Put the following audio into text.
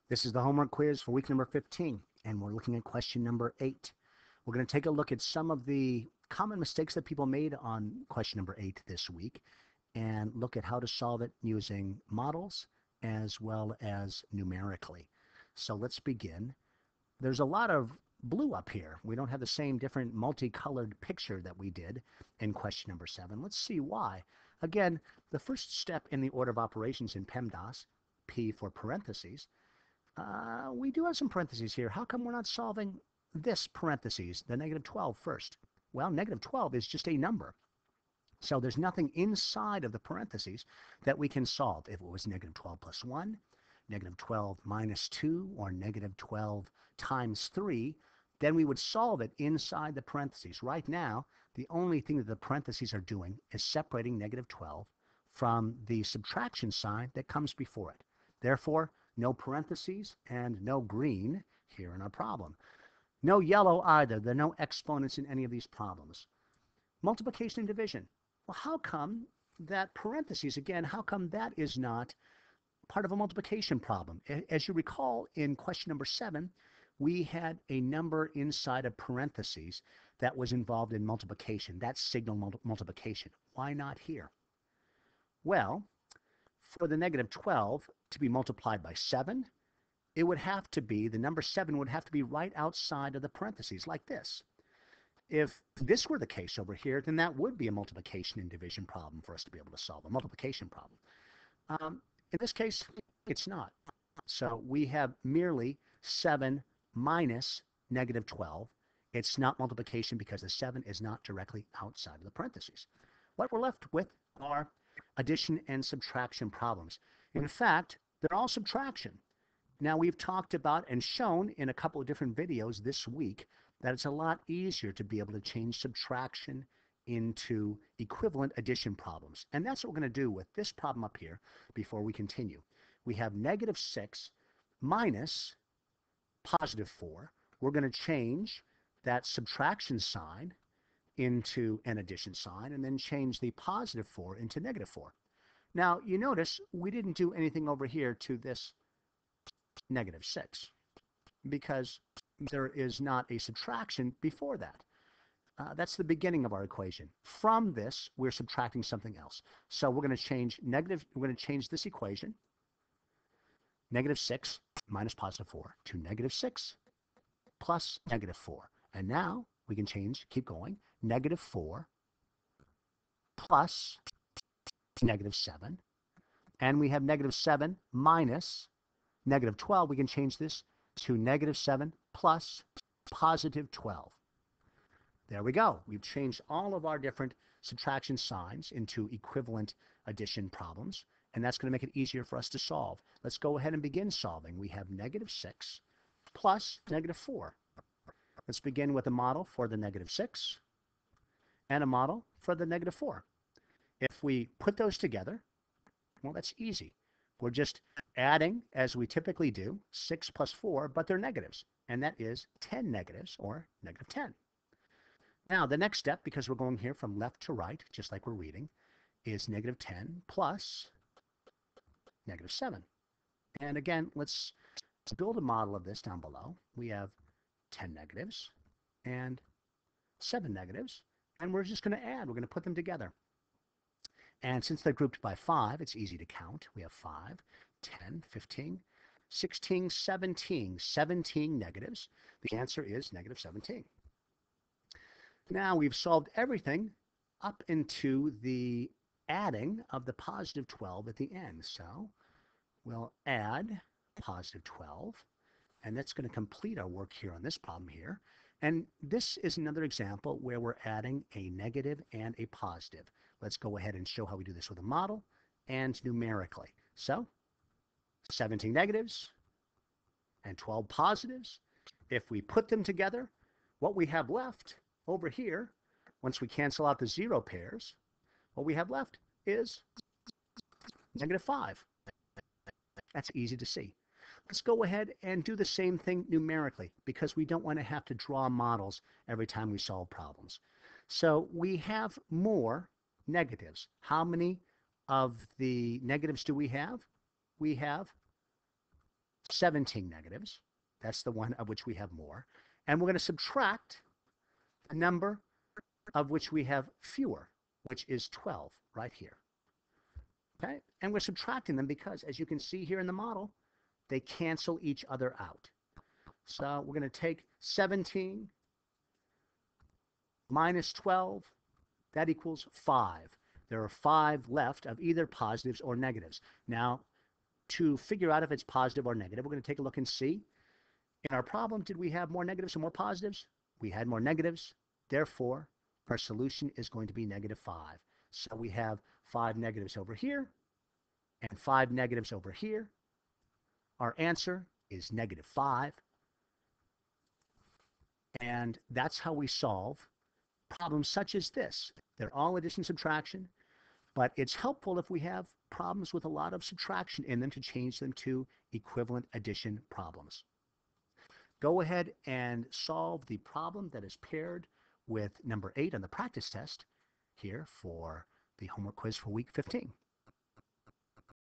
This is the homework quiz for week number 15, and we're looking at question number 8. We're going to take a look at some of the common mistakes that people made on question number 8 this week and look at how to solve it using models as well as numerically. So let's begin. There's a lot of blue up here. We don't have the same different multicolored picture that we did in question number 7. Let's see why. Again, the first step in the order of operations in PEMDAS, P for parentheses, we do have some parentheses here. How come we're not solving this parentheses, the negative 12 first? Well, negative 12 is just a number. So there's nothing inside of the parentheses that we can solve. If it was negative 12 plus 1, negative 12 minus 2, or negative 12 times 3, then we would solve it inside the parentheses. Right now, the only thing that the parentheses are doing is separating negative 12 from the subtraction sign that comes before it. Therefore, no parentheses and no green here in our problem. No yellow either. There are no exponents in any of these problems. Multiplication and division. Well, how come that parentheses, again, how come that is not part of a multiplication problem? As you recall, in question number 7, we had a number inside of parentheses that was involved in multiplication. That signaled multiplication. Why not here? Well, for the negative 12 to be multiplied by 7, it would have to be, the number 7 would have to be right outside of the parentheses, like this. If this were the case over here, then that would be a multiplication and division problem for us to be able to solve, a multiplication problem. In this case, it's not. So we have merely 7 minus negative 12. It's not multiplication because the 7 is not directly outside of the parentheses. What we're left with are addition and subtraction problems. In fact, they're all subtraction. Now, we've talked about and shown in a couple of different videos this week that it's a lot easier to be able to change subtraction into equivalent addition problems. And that's what we're going to do with this problem up here before we continue. We have negative 6 minus positive 4. We're going to change that subtraction sign into an addition sign and then change the positive 4 into negative 4. Now, you notice we didn't do anything over here to this negative 6 because there is not a subtraction before that. That's the beginning of our equation. From this, we're subtracting something else. So we're going to change this equation, negative 6 minus positive 4, to negative 6 plus negative 4. And now we can keep going, negative 4 plus negative 7. And we have negative 7 minus negative 12. We can change this to negative 7 plus positive 12. There we go. We've changed all of our different subtraction signs into equivalent addition problems, and that's going to make it easier for us to solve. Let's go ahead and begin solving. We have negative 6 plus negative 4. Let's begin with a model for the negative 6 and a model for the negative 4. If we put those together, well, that's easy. We're just adding, as we typically do, 6 plus 4, but they're negatives, and that is 10 negatives, or negative 10. Now, the next step, because we're going here from left to right, just like we're reading, is negative 10 plus negative 7. And again, let's build a model of this down below. We have 10 negatives and 7 negatives, and we're just going to add. We're going to put them together. And since they're grouped by 5, it's easy to count. We have 5, 10, 15, 16, 17 negatives. The answer is negative 17. Now we've solved everything up into the adding of the positive 12 at the end. So we'll add positive 12, and that's going to complete our work here on this problem here. And this is another example where we're adding a negative and a positive. Let's go ahead and show how we do this with a model and numerically. So 17 negatives and 12 positives. If we put them together, what we have left over here, once we cancel out the 0 pairs, what we have left is negative 5. That's easy to see. Let's go ahead and do the same thing numerically because we don't want to have to draw models every time we solve problems. So we have more negatives. How many of the negatives do we have? We have 17 negatives. That's the one of which we have more. And we're going to subtract the number of which we have fewer, which is 12 right here. Okay? And we're subtracting them because, as you can see here in the model, they cancel each other out. So we're going to take 17 minus 12. That equals 5. There are 5 left of either positives or negatives. Now, to figure out if it's positive or negative, we're going to take a look and see. In our problem, did we have more negatives or more positives? We had more negatives. Therefore, our solution is going to be negative 5. So we have 5 negatives over here and 5 negatives over here. Our answer is negative 5. And that's how we solve problems such as this. They're all addition and subtraction, but it's helpful if we have problems with a lot of subtraction in them to change them to equivalent addition problems. Go ahead and solve the problem that is paired with number 8 on the practice test here for the homework quiz for week 15.